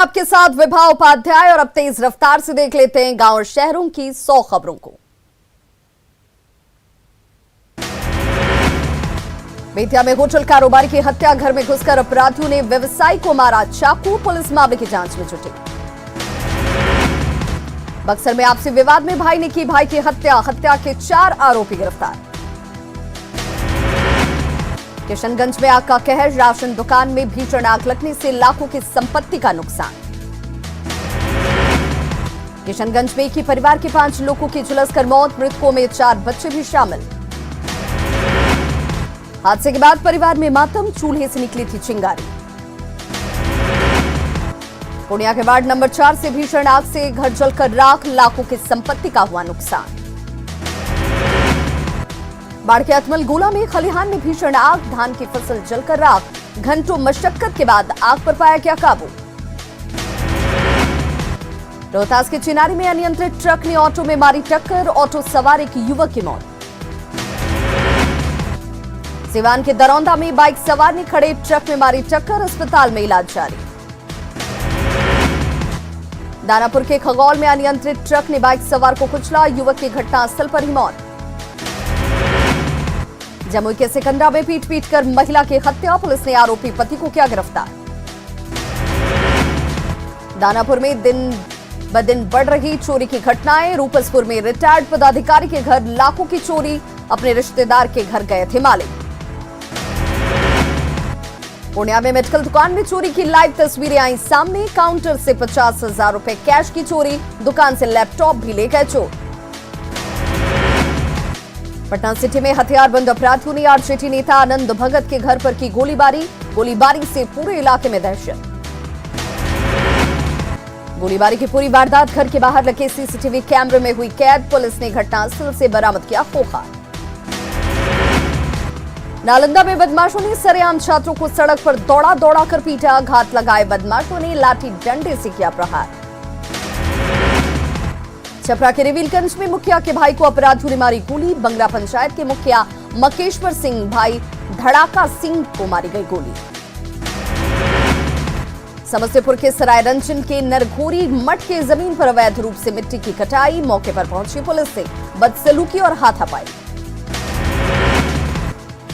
आपके साथ विभा उपाध्याय और अब तेज रफ्तार से देख लेते हैं गांव और शहरों की 100 खबरों को। बेतिया में होटल कारोबारी की हत्या, घर में घुसकर अपराधियों ने व्यवसायी को मारा चाकू, पुलिस मामले की जांच में जुटी। बक्सर में आपसी विवाद में भाई ने की भाई की हत्या, हत्या के 4 आरोपी गिरफ्तार। किशनगंज में आग का कहर, राशन दुकान में भीषण आग लगने से लाखों की संपत्ति का नुकसान। किशनगंज में एक ही परिवार के 5 लोगों की झुलसकर मौत, मृतकों में 4 बच्चे भी शामिल। हादसे के बाद परिवार में मातम, चूल्हे से निकली थी चिंगारी। पूर्णिया के वार्ड नंबर 4 से भीषण आग से घर जलकर राख, लाखों की संपत्ति का हुआ नुकसान। बाढ़ के अतमल गोला में खलिहान में भीषण आग, धान की फसल जलकर राख, घंटों मशक्कत के बाद आग पर पाया गया काबू। रोहतास के चिनारी में अनियंत्रित ट्रक ने ऑटो में मारी टक्कर, ऑटो सवार एक युवक की मौत। सिवान के दरौंदा में बाइक सवार ने खड़े ट्रक में मारी टक्कर, अस्पताल में इलाज जारी। दानापुर के खगौल में अनियंत्रित ट्रक ने बाइक सवार को कुचला, युवक की घटनास्थल पर ही मौत। जमुई के सिकंदरा में पीट कर महिला की हत्या, पुलिस ने आरोपी पति को किया गिरफ्तार। दानापुर में दिन ब दिन बढ़ रही चोरी की घटनाएं, रूपसपुर में रिटायर्ड पदाधिकारी के घर लाखों की चोरी, अपने रिश्तेदार के घर गए थे मालिक। पूर्णिया में मेडिकल दुकान में चोरी की लाइव तस्वीरें आई सामने, काउंटर से 50,000 रुपए कैश की चोरी, दुकान से लैपटॉप भी ले गए चोर। पटना सिटी में हथियारबंद अपराधियों ने आरजेडी नेता आनंद भगत के घर पर की गोलीबारी, गोलीबारी से पूरे इलाके में दहशत। गोलीबारी की पूरी वारदात घर के बाहर लगे सीसीटीवी कैमरे में हुई कैद, पुलिस ने घटनास्थल से बरामद किया खोखा। नालंदा में बदमाशों ने सरेआम छात्रों को सड़क पर दौड़ा कर पीटा, घात लगाए बदमाशों ने लाठी डंडे से किया प्रहार। छपरा के रिवीलगंज में मुखिया के भाई को अपराधियों ने मारी गोली, बंगला पंचायत के मुखिया मकेश्वर सिंह भाई धड़ाका सिंह को मारी गई गोली। समस्तीपुर के सरायरंजन के नरघोरी मठ के जमीन पर अवैध रूप से मिट्टी की कटाई, मौके पर पहुंची पुलिस से बदसलूकी और हाथापाई।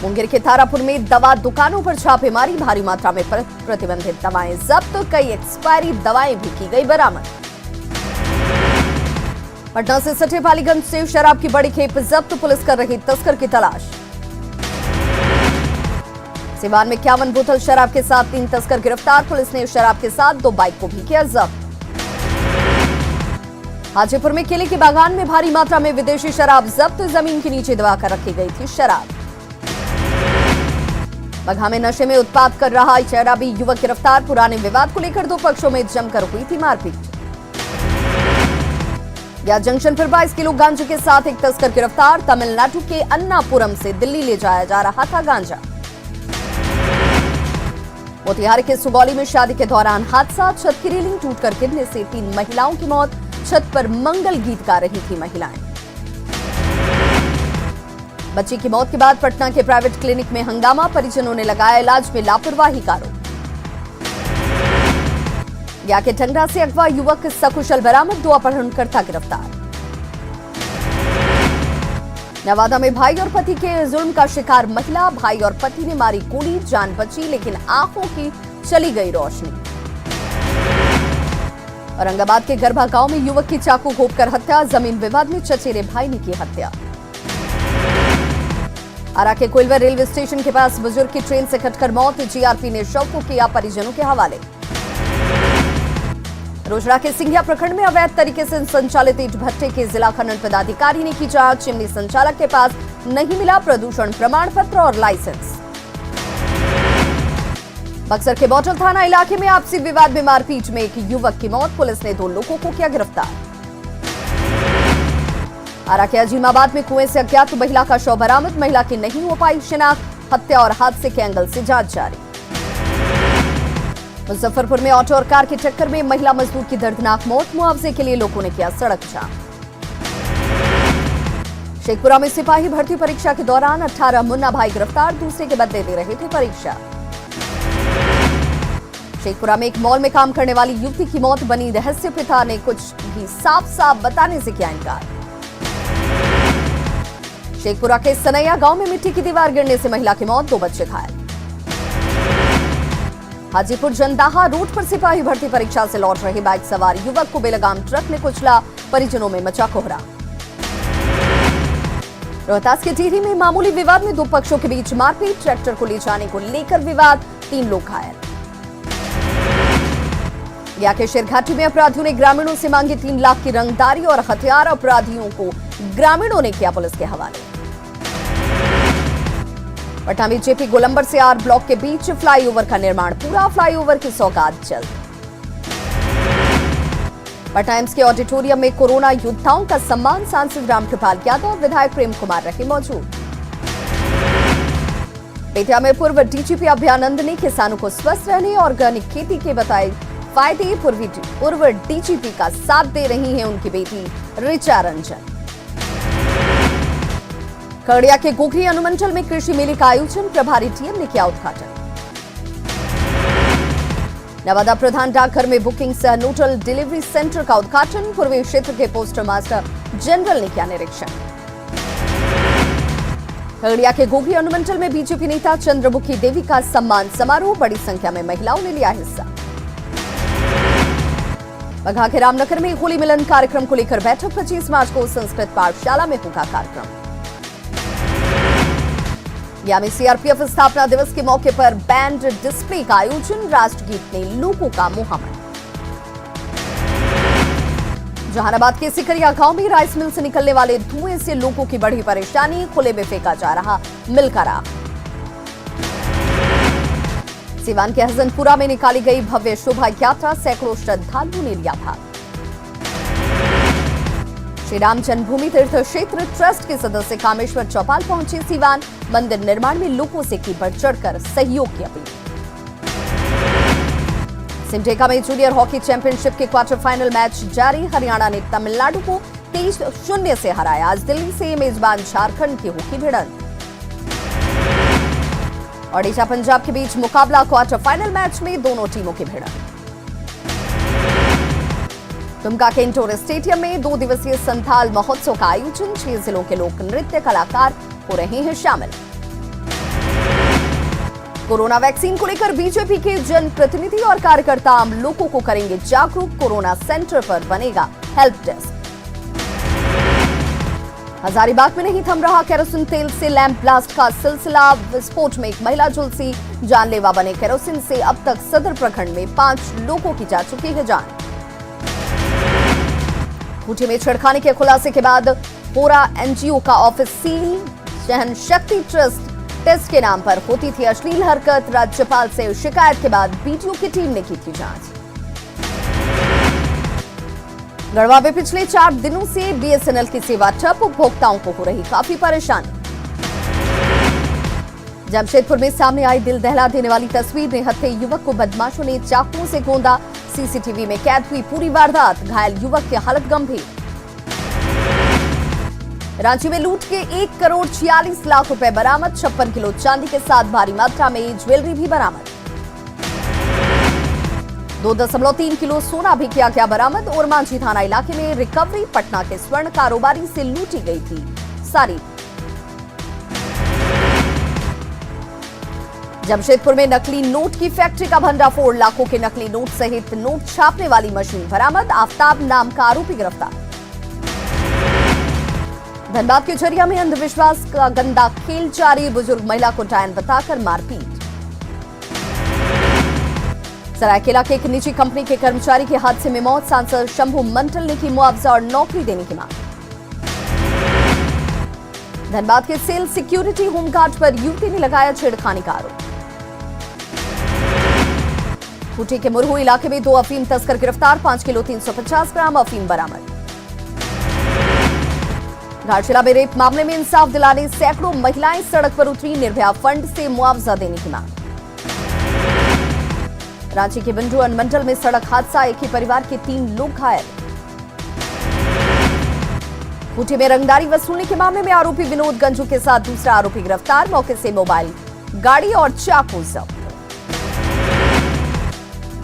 मुंगेर के तारापुर में दवा दुकानों पर छापेमारी, भारी मात्रा में प्रतिबंधित दवाएं जब्त, कई एक्सपायरी दवाएं भी की गई बरामद। पटना से सटे पालीगंज से शराब की बड़ी खेप जब्त, पुलिस कर रही तस्कर की तलाश। सिवान में 51 बोतल शराब के साथ 3 तस्कर गिरफ्तार, पुलिस ने शराब के साथ 2 बाइक को भी किया जब्त। हाजीपुर में केले के बागान में भारी मात्रा में विदेशी शराब जब्त, जमीन के नीचे दबाकर रखी गई थी शराब। बगहा में नशे में उत्पात कर रहा शराबी युवक गिरफ्तार, पुराने विवाद को लेकर 2 पक्षों में जमकर हुई थी मारपीट। या जंक्शन पर 22 किलो गांजे के साथ एक तस्कर गिरफ्तार, तमिलनाडु के अन्नापुरम से दिल्ली ले जाया जा रहा था गांजा। मोतिहारी के सुगौली में शादी के दौरान हादसा, छत की रेलिंग टूटकर गिरने से 3 महिलाओं की मौत, छत पर मंगल गीत गा रही थी महिलाएं। बच्ची की मौत के बाद पटना के प्राइवेट क्लिनिक में हंगामा, परिजनों ने लगाया इलाज में लापरवाही का आरोप। या के टंगरा से अगवा युवक सकुशल बरामद, 2 अपहरणकर्ता गिरफ्तार। नवादा में भाई और पति के जुल्म का शिकार महिला, भाई और पति ने मारी गोली, जान बची लेकिन आंखों की चली गई रोशनी। औरंगाबाद के गरबा गांव में युवक की चाकू घोंपकर हत्या, जमीन विवाद में चचेरे भाई ने की हत्या। आरा के कोइलवर रेलवे स्टेशन के पास बुजुर्ग की ट्रेन से कटकर मौत, जीआरपी ने शव को किया परिजनों के हवाले। रोजड़ा के सिंघिया प्रखंड में अवैध तरीके से संचालित ईंट भट्टे के जिला खनन पदाधिकारी ने की जांच, चिमनी संचालक के पास नहीं मिला प्रदूषण प्रमाण पत्र और लाइसेंस। बक्सर के बॉटल थाना इलाके में आपसी विवाद में मारपीट में एक युवक की मौत, पुलिस ने 2 लोगों को किया गिरफ्तार। आरा के अजीमाबाद में कुएं से अज्ञात महिला का शव बरामद, महिला की नहीं हो पाई शिनाख्त, हत्या और हादसे के एंगल से जांच जारी। मुजफ्फरपुर में ऑटो और कार की टक्कर में महिला मजदूर की दर्दनाक मौत, मुआवजे के लिए लोगों ने किया सड़क जाम। शेखपुरा में सिपाही भर्ती परीक्षा के दौरान 18 मुन्ना भाई गिरफ्तार, दूसरे के बदले दे रहे थे परीक्षा। शेखपुरा में एक मॉल में काम करने वाली युवती की मौत बनी रहस्य। पिता ने कुछ भी साफ साफ बताने से किया इनकार। शेखपुरा के सनैया गांव में मिट्टी की दीवार गिरने से महिला की मौत, 2 बच्चे घायल। हाजीपुर जंदाहा रोड पर सिपाही भर्ती परीक्षा से लौट रहे बाइक सवार युवक को बेलगाम ट्रक ने कुचला, परिजनों में मचा कोहरा। रोहतास के टिहरी में मामूली विवाद में 2 पक्षों के बीच मारपीट, ट्रैक्टर को ले जाने को लेकर विवाद, 3 लोग घायल। गया के शेरघाटी में अपराधियों ने ग्रामीणों से मांगी 3 लाख की रंगदारी और हथियार। अपराधियों को ग्रामीणों ने किया पुलिस के हवाले। पटना में जेपी गोलंबर से आर ब्लॉक के बीच फ्लाईओवर का निर्माण पूरा, फ्लाईओवर की सौगात जल्द। पटना एम्स के ऑडिटोरियम में कोरोना योद्धाओं का सम्मान, सांसद रामकृपाल यादव, विधायक प्रेम कुमार रहे मौजूद। बेतिया में पूर्व डीजीपी अभयानंद ने किसानों को स्वस्थ रहने, ऑर्गेनिक खेती के बताए फायदे। पूर्व डीजीपी का साथ दे रही हैं उनकी बेटी ऋचा रंजन। खगड़िया के गोखरी अनुमंडल में कृषि मेले का आयोजन, प्रभारी टीएम ने किया उद्घाटन। नवादा प्रधान डाकघर में बुकिंग सह नोडल डिलीवरी सेंटर का उद्घाटन, पूर्वी क्षेत्र के पोस्टर मास्टर जनरल ने किया निरीक्षण। खगड़िया के गोखरी अनुमंडल में बीजेपी नेता चंद्रमुखी देवी का सम्मान समारोह, बड़ी संख्या में महिलाओं ने लिया हिस्सा। बघा के रामनगर में होली मिलन कार्यक्रम को लेकर बैठक, 25 मार्च को संस्कृत पाठशाला में होगा कार्यक्रम। गया में सीआरपीएफ स्थापना दिवस के मौके पर बैंड डिस्प्ले का आयोजन, राष्ट्रगीत ने लोगों का मुहामन। जहानाबाद के सिकरिया गांव में राइस मिल से निकलने वाले धुएं से लोगों की बढ़ी परेशानी, खुले में फेंका जा रहा मिल का राख। सीवान के हसनपुरा में निकाली गई भव्य शोभा यात्रा, सैकड़ों श्रद्धालुओं ने लिया भाग। श्री राम जन्मभूमि तीर्थ क्षेत्र ट्रस्ट के सदस्य कामेश्वर चौपाल पहुंचे सीवान, मंदिर निर्माण में लोगों से की बढ़ चढ़कर सहयोग की अपील। सिमडेगा में जूनियर हॉकी चैंपियनशिप के क्वार्टर फाइनल मैच जारी, हरियाणा ने तमिलनाडु को 23-0 से हराया। आज दिल्ली से मेजबान झारखंड की होगी भिड़ंत। ओडिशा पंजाब के बीच मुकाबला, क्वार्टर फाइनल मैच में दोनों टीमों की भिड़ंत। दुमका के इंडोर स्टेडियम में 2 दिवसीय संथाल महोत्सव का आयोजन, 6 जिलों के लोक नृत्य कलाकार हो रहे हैं शामिल। कोरोना वैक्सीन को लेकर बीजेपी के जनप्रतिनिधि और कार्यकर्ता आम लोगों को करेंगे जागरूक, कोरोना सेंटर पर बनेगा हेल्प डेस्क। हजारीबाग में नहीं थम रहा केरोसिन तेल से लैंप ब्लास्ट का सिलसिला, विस्फोट में एक महिला झुलसी, जानलेवा बने केरोसिन से अब तक सदर प्रखंड में 5 लोगों की जा चुकी है जान। खूंटी में छेड़खानी के खुलासे के बाद पूरा एनजीओ का ऑफिस सील, जहन शक्ति ट्रस्ट टेस्ट के नाम पर होती थी अश्लील हरकत, राज्यपाल से शिकायत के बाद बीडीओ की टीम ने की थी जांच। गढ़वा में पिछले 4 दिनों से बीएसएनएल की सेवा ठप, उपभोक्ताओं को हो रही काफी परेशानी। जमशेदपुर में सामने आई दिल दहला देने वाली तस्वीर, निहत्थे युवक को बदमाशों ने चाकुओं से गोंदा, सीसीटीवी में कैद हुई पूरी वारदात, घायल युवक की हालत गंभीर। रांची में लूट के 1 करोड़ 46 लाख रुपए बरामद, 56 किलो चांदी के साथ भारी मात्रा में ज्वेलरी भी बरामद। 2.3 किलो सोना भी किया गया बरामद। ओरमांझी थाना इलाके में रिकवरी, पटना के स्वर्ण कारोबारी से लूटी गई थी सारी। जमशेदपुर में नकली नोट की फैक्ट्री का भंडाफोड़, लाखों के नकली नोट सहित नोट छापने वाली मशीन बरामद, आफ्ताब नाम का आरोपी गिरफ्तार। धनबाद के झरिया में अंधविश्वास का गंदा खेल जारी, बुजुर्ग महिला को डायन बताकर मारपीट। सरायकेला के एक निजी कंपनी के कर्मचारी की हादसे में मौत, सांसद शंभू मंडल ने की मुआवजा और नौकरी देने की मांग। धनबाद के सेल सिक्योरिटी होमगार्ड पर युवती ने लगाया छेड़खानी का आरोप। खूंटी के मुरहू इलाके में 2 अफीम तस्कर गिरफ्तार, 5 किलो 350 ग्राम अफीम बरामद। घाटशिला में रेप मामले में इंसाफ दिलाने सैकड़ों महिलाएं सड़क पर उतरी, निर्भया फंड से मुआवजा देने की मांग। रांची के बिंडू अनुमंडल में सड़क हादसा, एक ही परिवार के 3 लोग घायल। खूंटी में रंगदारी वसूलने के मामले में आरोपी विनोद गंजू के साथ दूसरा आरोपी गिरफ्तार, मौके से मोबाइल, गाड़ी और चाकू जब्त।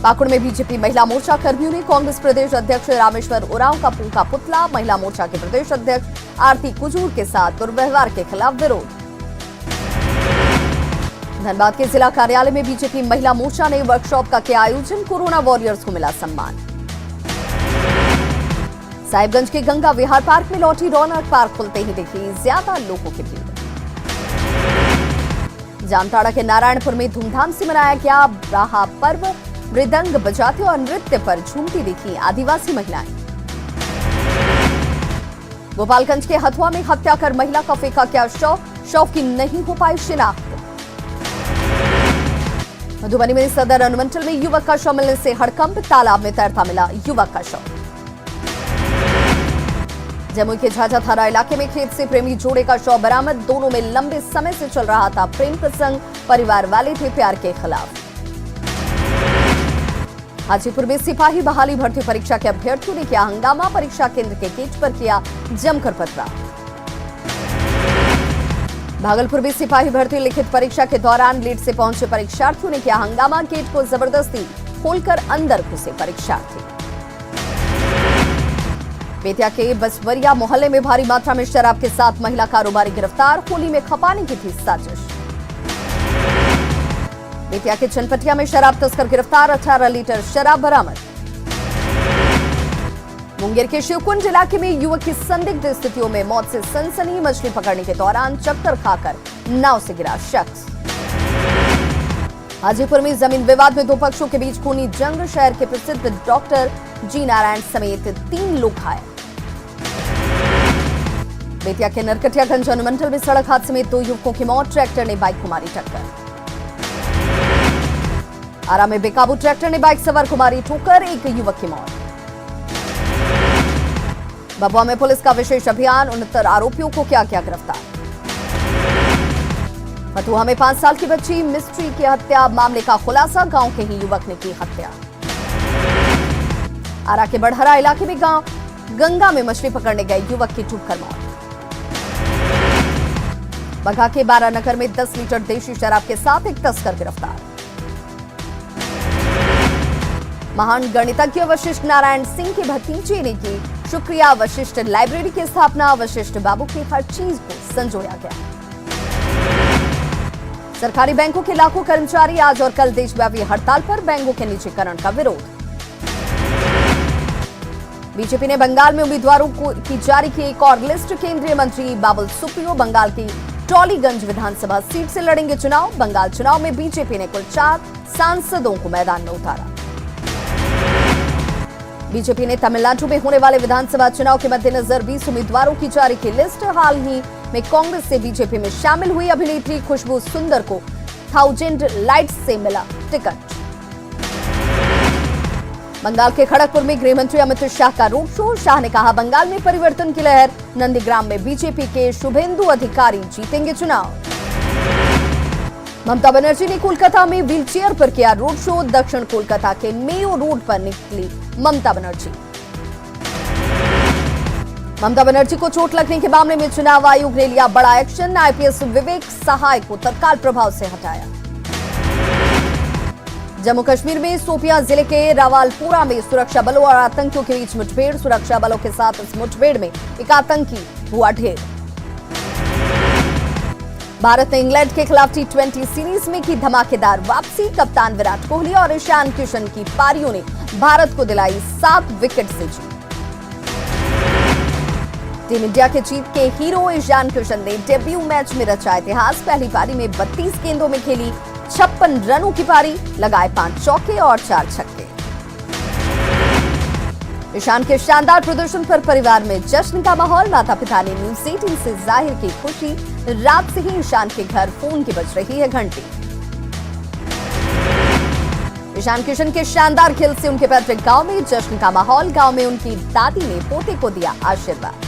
पाकुड़ में बीजेपी महिला मोर्चा कर्मियों ने कांग्रेस प्रदेश अध्यक्ष रामेश्वर उरांव का फूंका पुतला। महिला मोर्चा के प्रदेश अध्यक्ष आरती कुजूर के साथ दुर्व्यवहार के खिलाफ विरोध। धनबाद के जिला कार्यालय में बीजेपी महिला मोर्चा ने वर्कशॉप का किया आयोजन। कोरोना वॉरियर्स को मिला सम्मान। साहिबगंज के गंगा विहार पार्क में लौटी रौनक। पार्क खुलते ही दिखी ज्यादा लोगों की भीड़। जामताड़ा के नारायणपुर में धूमधाम से मनाया गया ब्राहा पर्व। मृदंग बजाते और नृत्य पर झूमती दिखी आदिवासी महिलाएं। गोपालगंज के हथुआ में हत्या कर महिला का फेंका गया शव की नहीं हो पाई शिनाख्त। मधुबनी में सदर अनुमंडल में युवक का शव मिलने से हड़कंप। तालाब में तैरता मिला युवक का शव। जमुई के झाझा थाना इलाके में खेत से प्रेमी जोड़े का शव बरामद। दोनों में लंबे समय से चल रहा था प्रेम प्रसंग। परिवार वाले थे प्यार के खिलाफ। हाजीपुर में सिपाही बहाली भर्ती परीक्षा के अभ्यर्थियों ने किया हंगामा। परीक्षा केंद्र के गेट पर किया जमकर पथराव। भागलपुर में सिपाही भर्ती लिखित परीक्षा के दौरान लेट से पहुंचे परीक्षार्थियों ने किया हंगामा। गेट को जबरदस्ती खोलकर अंदर घुसे परीक्षार्थी। बेतिया के बसवरिया मोहल्ले में भारी मात्रा में शराब के साथ महिला कारोबारी गिरफ्तार। होली में खपाने की थी साजिश। बेतिया के चनपटिया में शराब तस्कर गिरफ्तार। 18 लीटर शराब बरामद। मुंगेर के शिवकुंज इलाके में युवक की संदिग्ध स्थितियों में मौत से सनसनी। मछली पकड़ने के दौरान चक्कर खाकर नाव से गिरा शख्स। हाजीपुर में जमीन विवाद में दो पक्षों के बीच खूनी जंग। शहर के प्रसिद्ध डॉक्टर जी नारायण समेत 3 लोग घायल। बेतिया के नरकटियागंज अनुमंडल में सड़क हादसे में 2 युवकों की मौत। ट्रैक्टर ने बाइक को मारी टक्कर। आरा में बेकाबू ट्रैक्टर ने बाइक सवार को मारी ठोकर। 1 युवक की मौत। भभुआ में पुलिस का विशेष अभियान। 69 आरोपियों को किया गया गिरफ्तार। फतुहा में 5 साल की बच्ची मिस्ट्री की हत्या मामले का खुलासा। गांव के ही युवक ने की हत्या। आरा के बढ़हरा इलाके में गांव गंगा में मछली पकड़ने गए युवक की डूबकर मौत। बघा के 12 नगर में 10 लीटर देशी शराब के साथ 1 तस्कर गिरफ्तार। महान गणितज्ञ वशिष्ठ नारायण सिंह के भतीजे ने की शुक्रिया। वशिष्ठ लाइब्रेरी की स्थापना। वशिष्ठ बाबू की हर चीज को संजोया गया। सरकारी बैंकों के लाखों कर्मचारी आज और कल देशव्यापी हड़ताल पर। बैंकों के निजीकरण का विरोध। बीजेपी ने बंगाल में उम्मीदवारों की जारी की एक और लिस्ट। केंद्रीय मंत्री बाबुल सुप्रियो बंगाल की टॉलीगंज विधानसभा सीट से लड़ेंगे चुनाव। बंगाल चुनाव में बीजेपी ने कुल 4 सांसदों को मैदान में उतारा। बीजेपी ने तमिलनाडु में होने वाले विधानसभा चुनाव के मद्देनजर 20 उम्मीदवारों की जारी की लिस्ट। हाल ही में कांग्रेस से बीजेपी में शामिल हुई अभिनेत्री खुशबू सुंदर को 1000 लाइट्स से मिला टिकट। बंगाल के खड़गपुर में गृह मंत्री अमित शाह का रोड शो। शाह ने कहा बंगाल में परिवर्तन की लहर। नंदीग्राम में बीजेपी के शुभेंदु अधिकारी जीतेंगे चुनाव। ममता बनर्जी ने कोलकाता में व्हीलचेयर पर किया रोड शो। दक्षिण कोलकाता के मेयो रोड पर निकली ममता बनर्जी। ममता बनर्जी को चोट लगने के मामले में चुनाव आयोग ने लिया बड़ा एक्शन। आईपीएस विवेक सहाय को तत्काल प्रभाव से हटाया। जम्मू कश्मीर में शोपियां जिले के रावलपोरा में सुरक्षा बलों और आतंकियों के बीच मुठभेड़। सुरक्षा बलों के साथ इस मुठभेड़ में एक आतंकी हुआ ढेर। भारत ने इंग्लैंड के खिलाफ T20 सीरीज में की धमाकेदार वापसी। कप्तान विराट कोहली और ईशान किशन की पारियों ने भारत को दिलाई 7 विकेट से जीत। टीम इंडिया के जीत के हीरो ईशान किशन ने डेब्यू मैच में रचा इतिहास। पहली पारी में 32 गेंदों में खेली 56 रनों की पारी। लगाए 5 चौके और 4 छक्के। ईशान के शानदार प्रदर्शन पर परिवार में जश्न का माहौल। माता पिता ने न्यूज़ 18 से जाहिर की खुशी। रात से ही ईशान के घर फोन की बज रही है घंटी। ईशान किशन के शानदार खेल से उनके पैतृक गांव में जश्न का माहौल। गांव में उनकी दादी ने पोते को दिया आशीर्वाद।